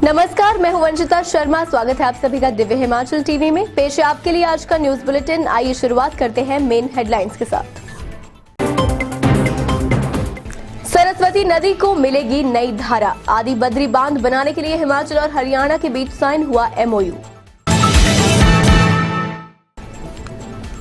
नमस्कार, मैं हूं वंशिता शर्मा। स्वागत है आप सभी का दिव्य हिमाचल टीवी में। पेश है आपके लिए आज का न्यूज बुलेटिन। आइए शुरुआत करते हैं मेन हेडलाइंस के साथ। सरस्वती नदी को मिलेगी नई धारा। आदि बद्री बांध बनाने के लिए हिमाचल और हरियाणा के बीच साइन हुआ MOU।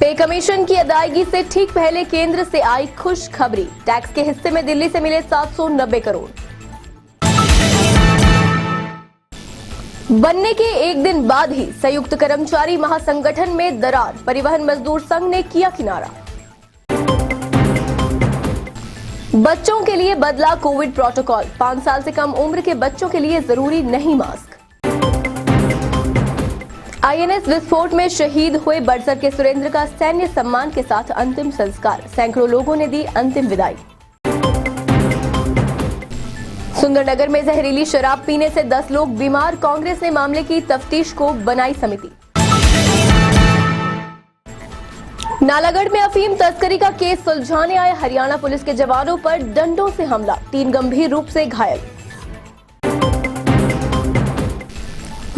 पे कमीशन की अदायगी से ठीक पहले केंद्र से आई खुशखबरी। टैक्स के हिस्से में दिल्ली से मिले 790 करोड़। बनने के एक दिन बाद ही संयुक्त कर्मचारी महासंगठन में दरार। परिवहन मजदूर संघ ने किया किनारा। बच्चों के लिए बदला कोविड प्रोटोकॉल। 5 साल से कम उम्र के बच्चों के लिए जरूरी नहीं मास्क। INS विस्फोट में शहीद हुए बड़सर के सुरेंद्र का सैन्य सम्मान के साथ अंतिम संस्कार। सैकड़ों लोगों ने दी अंतिम विदाई। सुंदरनगर में जहरीली शराब पीने से 10 लोग बीमार। कांग्रेस ने मामले की तफ्तीश को बनाई समिति। नालागढ़ में अफीम तस्करी का केस सुलझाने आए हरियाणा पुलिस के जवानों पर डंडों से हमला। 3 गंभीर रूप से घायल।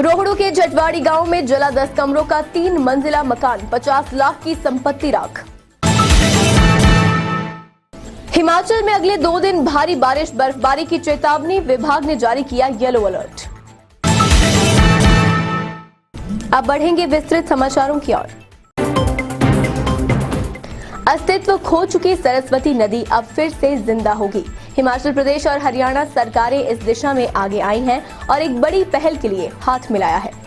रोहड़ू के जटवाड़ी गांव में जला 10 कमरों का 3 मंजिला मकान। 50 लाख की संपत्ति राख। हिमाचल में अगले 2 दिन भारी बारिश बर्फबारी की चेतावनी। विभाग ने जारी किया येलो अलर्ट। अब बढ़ेंगे विस्तृत समाचारों की ओर। अस्तित्व खो चुकी सरस्वती नदी अब फिर से जिंदा होगी। हिमाचल प्रदेश और हरियाणा सरकारें इस दिशा में आगे आई हैं और एक बड़ी पहल के लिए हाथ मिलाया है।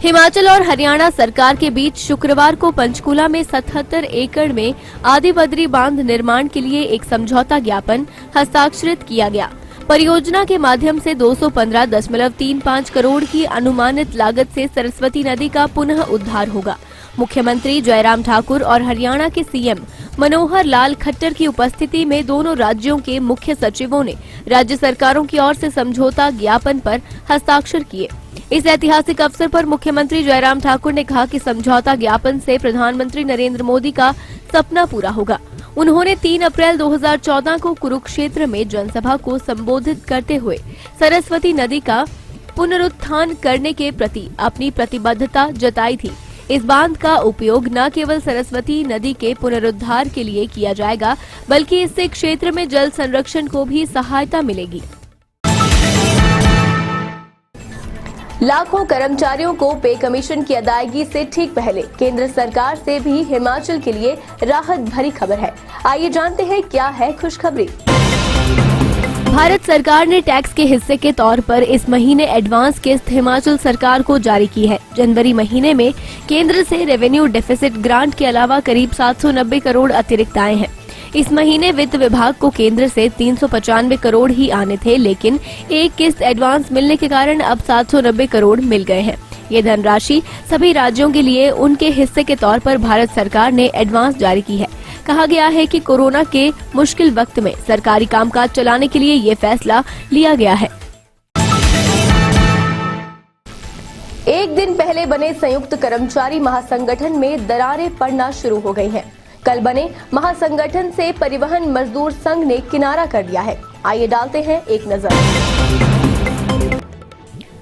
हिमाचल और हरियाणा सरकार के बीच शुक्रवार को पंचकूला में 77 एकड़ में आदि बद्री बांध निर्माण के लिए एक समझौता ज्ञापन हस्ताक्षरित किया गया। परियोजना के माध्यम से 215.35 करोड़ की अनुमानित लागत से सरस्वती नदी का पुनः उद्धार होगा। मुख्यमंत्री जयराम ठाकुर और हरियाणा के CM मनोहर लाल खट्टर की उपस्थिति में दोनों राज्यों के मुख्य सचिवों ने राज्य सरकारों की ओर से समझौता ज्ञापन पर हस्ताक्षर किए। इस ऐतिहासिक अवसर पर मुख्यमंत्री जयराम ठाकुर ने कहा कि समझौता ज्ञापन से प्रधानमंत्री नरेंद्र मोदी का सपना पूरा होगा। उन्होंने 3 अप्रैल 2014 को कुरुक्षेत्र में जनसभा को संबोधित करते हुए सरस्वती नदी का पुनरुत्थान करने के प्रति अपनी प्रतिबद्धता जताई थी। इस बांध का उपयोग न केवल सरस्वती नदी के पुनरुद्धार के लिए किया जाएगा, बल्कि इससे क्षेत्र में जल संरक्षण को भी सहायता मिलेगी। लाखों कर्मचारियों को पे कमीशन की अदायगी से ठीक पहले केंद्र सरकार से भी हिमाचल के लिए राहत भरी खबर है। आइए जानते हैं क्या है खुशखबरी। भारत सरकार ने टैक्स के हिस्से के तौर पर इस महीने एडवांस किस्त हिमाचल सरकार को जारी की है। जनवरी महीने में केंद्र से रेवेन्यू डेफिसिट ग्रांट के अलावा करीब 790 करोड़ अतिरिक्त आए हैं। इस महीने वित्त विभाग को केंद्र से 395 करोड़ ही आने थे, लेकिन एक किस्त एडवांस मिलने के कारण अब 790 करोड़ मिल गए हैं। ये धनराशि सभी राज्यों के लिए उनके हिस्से के तौर पर भारत सरकार ने एडवांस जारी की है। कहा गया है कि कोरोना के मुश्किल वक्त में सरकारी कामकाज चलाने के लिए ये फैसला लिया गया है। एक दिन पहले बने संयुक्त कर्मचारी महासंगठन में दरारें पड़ना शुरू हो गई हैं। कल बने महासंगठन से परिवहन मजदूर संघ ने किनारा कर दिया है। आइए डालते हैं एक नजर।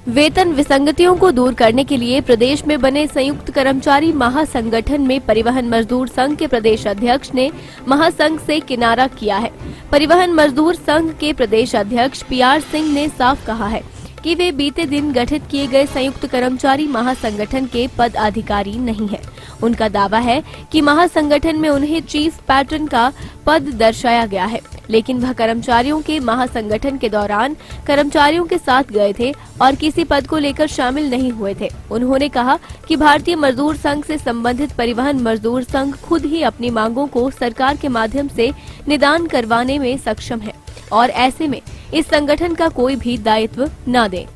वेतन विसंगतियों को दूर करने के लिए प्रदेश में बने संयुक्त कर्मचारी महासंगठन में परिवहन मजदूर संघ के प्रदेश अध्यक्ष ने महासंघ से किनारा किया है। परिवहन मजदूर संघ के प्रदेश अध्यक्ष PR सिंह ने साफ कहा है कि वे बीते दिन गठित किए गए संयुक्त कर्मचारी महासंगठन के पदाधिकारी नहीं है। उनका दावा है कि महासंगठन में उन्हें चीफ पैटर्न का पद दर्शाया गया है, लेकिन वह कर्मचारियों के महासंगठन के दौरान कर्मचारियों के साथ गए थे और किसी पद को लेकर शामिल नहीं हुए थे। उन्होंने कहा कि भारतीय मजदूर संघ से संबंधित परिवहन मजदूर संघ खुद ही अपनी मांगों को सरकार के माध्यम से निदान करवाने में सक्षम है और ऐसे में इस संगठन का कोई भी दायित्व न दे।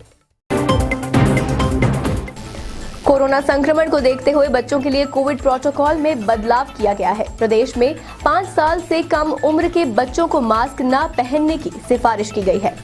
कोरोना संक्रमण को देखते हुए बच्चों के लिए कोविड प्रोटोकॉल में बदलाव किया गया है। प्रदेश में 5 साल से कम उम्र के बच्चों को मास्क न पहनने की सिफारिश की गई है।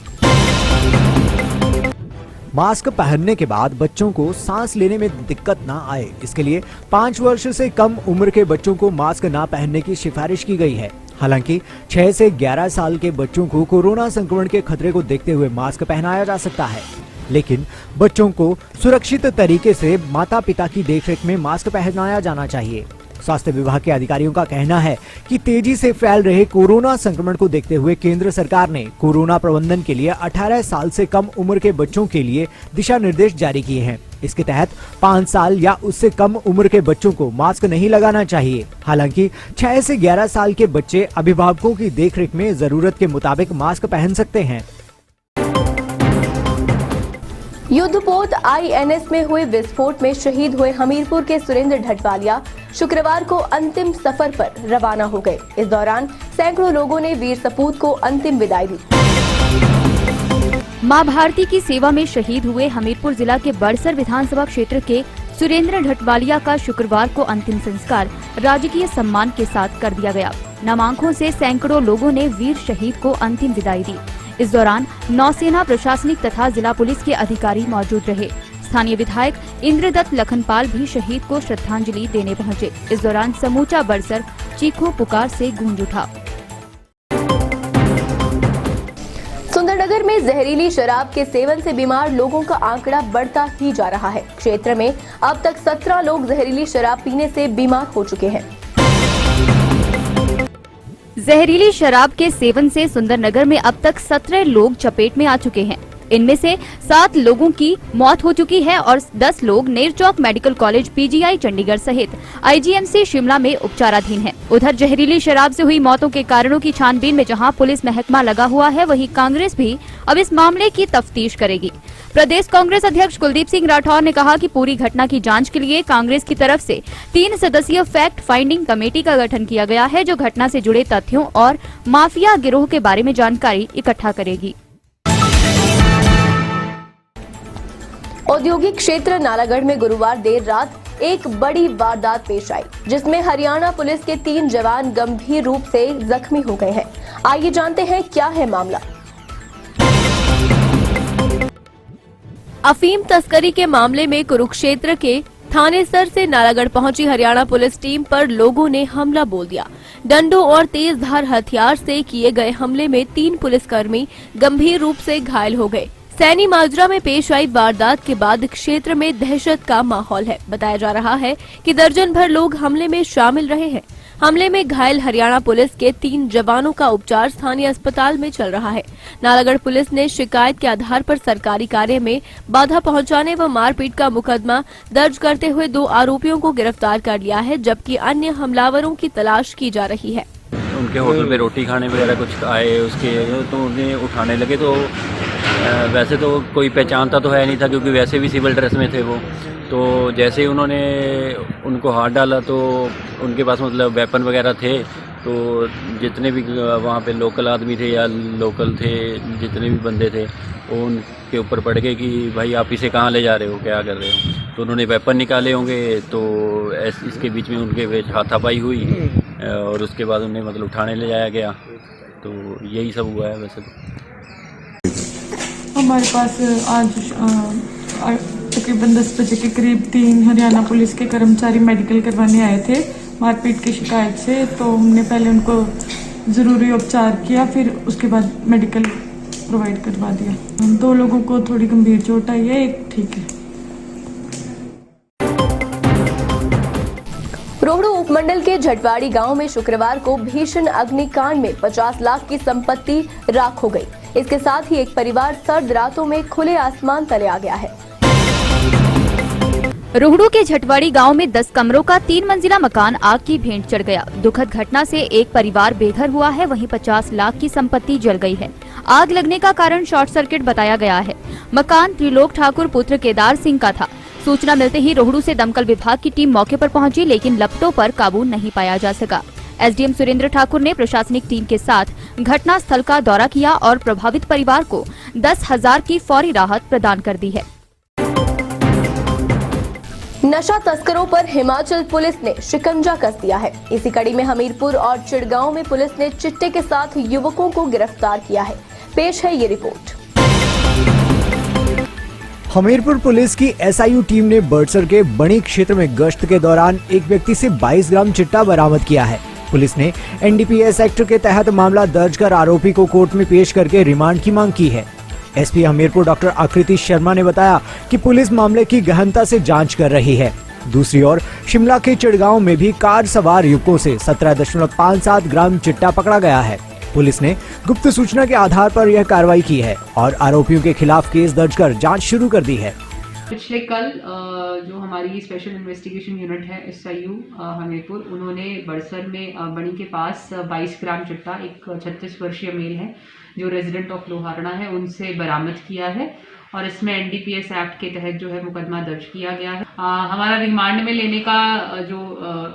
मास्क पहनने के बाद बच्चों को सांस लेने में दिक्कत न आए, इसके लिए 5 वर्ष से कम उम्र के बच्चों को मास्क न पहनने की सिफारिश की गई है। हालांकि 6 से 11 साल के बच्चों को कोरोना संक्रमण के खतरे को देखते हुए मास्क पहनाया जा सकता है, लेकिन बच्चों को सुरक्षित तरीके से माता पिता की देखरेख में मास्क पहनाया जाना चाहिए। स्वास्थ्य विभाग के अधिकारियों का कहना है कि तेजी से फैल रहे कोरोना संक्रमण को देखते हुए केंद्र सरकार ने कोरोना प्रबंधन के लिए 18 साल से कम उम्र के बच्चों के लिए दिशा निर्देश जारी किए हैं। इसके तहत 5 साल या उससे कम उम्र के बच्चों को मास्क नहीं लगाना चाहिए। हालांकि 6 से 11 साल के बच्चे अभिभावकों की देखरेख में जरूरत के मुताबिक मास्क पहन सकते हैं। युद्धपोत INS में हुए विस्फोट में शहीद हुए हमीरपुर के सुरेंद्र ढटवालिया शुक्रवार को अंतिम सफर पर रवाना हो गए। इस दौरान सैकड़ों लोगों ने वीर सपूत को अंतिम विदाई दी। मां भारती की सेवा में शहीद हुए हमीरपुर जिला के बड़सर विधानसभा क्षेत्र के सुरेंद्र ढटवालिया का शुक्रवार को अंतिम संस्कार राजकीय सम्मान के साथ कर दिया गया। नामांकों से सैकड़ों लोगों ने वीर शहीद को अंतिम विदाई दी। इस दौरान नौसेना, प्रशासनिक तथा जिला पुलिस के अधिकारी मौजूद रहे। स्थानीय विधायक इंद्रदत्त लखनपाल भी शहीद को श्रद्धांजलि देने पहुंचे। इस दौरान समूचा बड़सर चीखो पुकार से गूंज उठा। सुंदरनगर में जहरीली शराब के सेवन से बीमार लोगों का आंकड़ा बढ़ता ही जा रहा है। क्षेत्र में अब तक 17 लोग जहरीली शराब पीने से बीमार हो चुके हैं। जहरीली शराब के सेवन से सुंदरनगर में अब तक 17 लोग चपेट में आ चुके हैं। इनमें से 7 लोगों की मौत हो चुकी है और 10 लोग Nerchowk medical college PGI Chandigarh सहित IGMC शिमला में उपचाराधीन हैं। उधर जहरीली शराब से हुई मौतों के कारणों की छानबीन में जहां पुलिस महकमा लगा हुआ है, वहीं कांग्रेस भी अब इस मामले की तफ्तीश करेगी। प्रदेश कांग्रेस अध्यक्ष कुलदीप सिंह राठौर ने कहा कि पूरी घटना की जांच के लिए कांग्रेस की तरफ से 3 सदस्यीय फैक्ट फाइंडिंग कमेटी का गठन किया गया है, जो घटना से जुड़े तथ्यों और माफिया गिरोह के बारे में जानकारी इकट्ठा करेगी। औद्योगिक क्षेत्र नालागढ़ में गुरुवार देर रात एक बड़ी वारदात पेश आई, जिसमें हरियाणा पुलिस के 3 जवान गंभीर रूप से जख्मी हो गए हैं। आइए जानते हैं क्या है मामला। अफीम तस्करी के मामले में कुरुक्षेत्र के थानेसर से नालागढ़ पहुंची हरियाणा पुलिस टीम पर लोगों ने हमला बोल दिया। डंडों और तेज धार हथियार से किए गए हमले में 3 पुलिसकर्मी गंभीर रूप से घायल हो गए। सैनी माजरा में पेश आई वारदात के बाद क्षेत्र में दहशत का माहौल है। बताया जा रहा है कि दर्जन भर लोग हमले में शामिल रहे हैं। हमले में घायल हरियाणा पुलिस के 3 जवानों का उपचार स्थानीय अस्पताल में चल रहा है। नालागढ़ पुलिस ने शिकायत के आधार पर सरकारी कार्य में बाधा पहुंचाने व मारपीट का मुकदमा दर्ज करते हुए 2 आरोपियों को गिरफ्तार कर लिया है, जबकि अन्य हमलावरों की तलाश की जा रही है। उनके होटल पे रोटी खाने वगैरह कुछ आए, उसके तो उन्हें उठाने लगे। तो वैसे तो कोई पहचानता तो है नहीं था, क्योंकि वैसे भी सिविल ड्रेस में थे वो। तो जैसे ही उन्होंने उनको हाथ डाला तो उनके पास मतलब वेपन वगैरह थे। तो जितने भी वहाँ पे लोकल आदमी थे या लोकल थे, जितने भी बंदे थे, वो उनके ऊपर पड़ गए कि भाई आप इसे कहाँ ले जा रहे हो, क्या कर रहे हो। तो उन्होंने वेपन निकाले होंगे, तो इसके बीच में उनके बीच हाथापाई हुई और उसके बाद उन्हें मतलब उठाने ले जाया गया। तो यही सब हुआ है। वैसे तो हमारे पास आज तकरीबन 10 बजे के करीब 3 हरियाणा पुलिस के कर्मचारी मेडिकल करवाने आए थे मारपीट की शिकायत से। तो हमने पहले उनको ज़रूरी उपचार किया, फिर उसके बाद मेडिकल प्रोवाइड करवा दिया। 2 लोगों को थोड़ी गंभीर चोट आई है, एक ठीक है। रोहड़ू उपमंडल के झटवाड़ी गांव में शुक्रवार को भीषण अग्निकांड में 50 लाख की संपत्ति राख हो गई। इसके साथ ही एक परिवार सर्द रातों में खुले आसमान तले आ गया है। रोहड़ू के झटवाड़ी गांव में 10 कमरों का 3 मंजिला मकान आग की भेंट चढ़ गया। दुखद घटना से एक परिवार बेघर हुआ है, वहीं 50 लाख की संपत्ति जल गई है। आग लगने का कारण शॉर्ट सर्किट बताया गया है। मकान त्रिलोक ठाकुर पुत्र केदार सिंह का था। सूचना मिलते ही रोहड़ू से दमकल विभाग की टीम मौके पर पहुंची, लेकिन लपटों पर काबू नहीं पाया जा सका। SDM सुरेंद्र ठाकुर ने प्रशासनिक टीम के साथ घटना स्थल का दौरा किया और प्रभावित परिवार को 10,000 की फौरी राहत प्रदान कर दी है। नशा तस्करों पर हिमाचल पुलिस ने शिकंजा कस दिया है। इसी कड़ी में हमीरपुर और चिड़गांव में पुलिस ने चिट्टे के साथ युवकों को गिरफ्तार किया है। पेश है ये रिपोर्ट। हमीरपुर पुलिस की SIU टीम ने बड़सर के बणी क्षेत्र में गश्त के दौरान एक व्यक्ति से 22 ग्राम चिट्टा बरामद किया है। पुलिस ने एनडीपीएस एक्ट के तहत मामला दर्ज कर आरोपी को कोर्ट में पेश करके रिमांड की मांग की है। एसपी हमीरपुर डॉक्टर आकृति शर्मा ने बताया कि पुलिस मामले की गहनता से जांच कर रही है। दूसरी ओर शिमला के चिड़गांव में भी कार सवार युवकों से 17.57 ग्राम चिट्टा पकड़ा गया है। पुलिस ने गुप्त सूचना के आधार पर यह कार्रवाई की है और आरोपियों के खिलाफ केस दर्ज कर जांच शुरू कर दी है। पिछले कल जो हमारी स्पेशल इन्वेस्टिगेशन यूनिट है SIU हमीरपुर, उन्होंने बड़सर में बणी के पास 22 ग्राम चिट्टा एक 36 वर्षीय मेल है जो रेजिडेंट ऑफ लोहारना है, उनसे बरामद किया है और इसमें NDPS एक्ट के तहत जो है मुकदमा दर्ज किया गया है। हमारा रिमांड में लेने का जो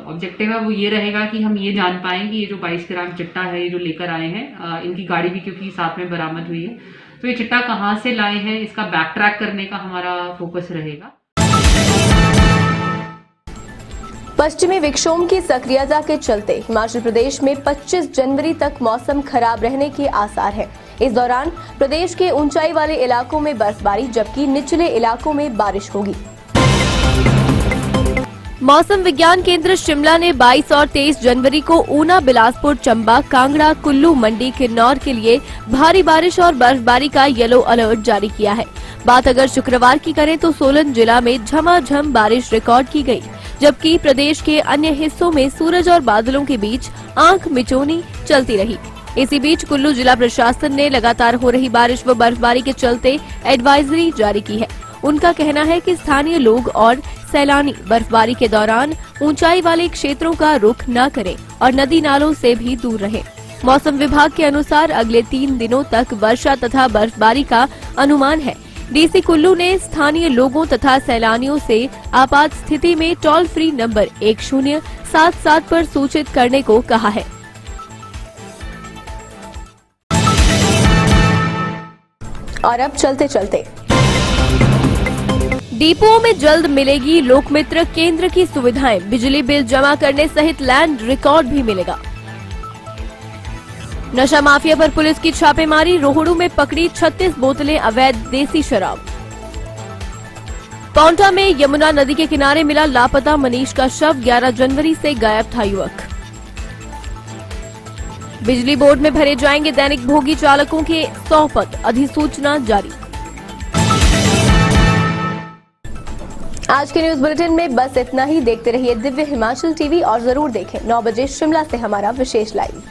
ऑब्जेक्टिव है वो ये रहेगा कि हम ये जान पाएं कि ये जो 22 ग्राम चिट्टा है ये जो लेकर आए हैं, इनकी गाड़ी भी क्योंकि साथ में बरामद हुई है, तो ये चिट्टा कहाँ से लाए हैं इसका बैक ट्रैक करने का हमारा फोकस रहेगा। पश्चिमी विक्षोभ की सक्रियता के चलते हिमाचल प्रदेश में 25 जनवरी तक मौसम खराब रहने के आसार हैं। इस दौरान प्रदेश के ऊंचाई वाले इलाकों में बर्फबारी जबकि निचले इलाकों में बारिश होगी। मौसम विज्ञान केंद्र शिमला ने 22 और 23 जनवरी को ऊना, बिलासपुर, चंबा, कांगड़ा, कुल्लू, मंडी, किन्नौर के लिए भारी बारिश और बर्फबारी का येलो अलर्ट जारी किया है। बात अगर शुक्रवार की करें तो सोलन जिला में झमाझम बारिश रिकॉर्ड की गई, जबकि प्रदेश के अन्य हिस्सों में सूरज और बादलों के बीच आंख मिचौनी चलती रही। इसी बीच कुल्लू जिला प्रशासन ने लगातार हो रही बारिश व बर्फबारी के चलते एडवाइजरी जारी की है। उनका कहना है कि स्थानीय लोग और सैलानी बर्फबारी के दौरान ऊंचाई वाले क्षेत्रों का रुख न करें और नदी नालों से भी दूर रहें। मौसम विभाग के अनुसार अगले 3 दिनों तक वर्षा तथा बर्फबारी का अनुमान है। डीसी कुल्लू ने स्थानीय लोगों तथा सैलानियों से आपात स्थिति में टोल फ्री नंबर 1077 पर सूचित करने को कहा है। और अब चलते चलते डिपोओं में जल्द मिलेगी लोकमित्र केंद्र की सुविधाएं, बिजली बिल जमा करने सहित लैंड रिकॉर्ड भी मिलेगा। नशा माफिया पर पुलिस की छापेमारी, रोहड़ू में पकड़ी 36 बोतलें अवैध देसी शराब। पांवटा में यमुना नदी के किनारे मिला लापता मनीष का शव, 11 जनवरी से गायब था युवक। बिजली बोर्ड में भरे जाएंगे दैनिक भोगी चालकों के 100 पद, अधिसूचना जारी। आज के न्यूज बुलेटिन में बस इतना ही। देखते रहिए दिव्य हिमाचल टीवी और जरूर देखें 9 बजे शिमला से हमारा विशेष लाइव।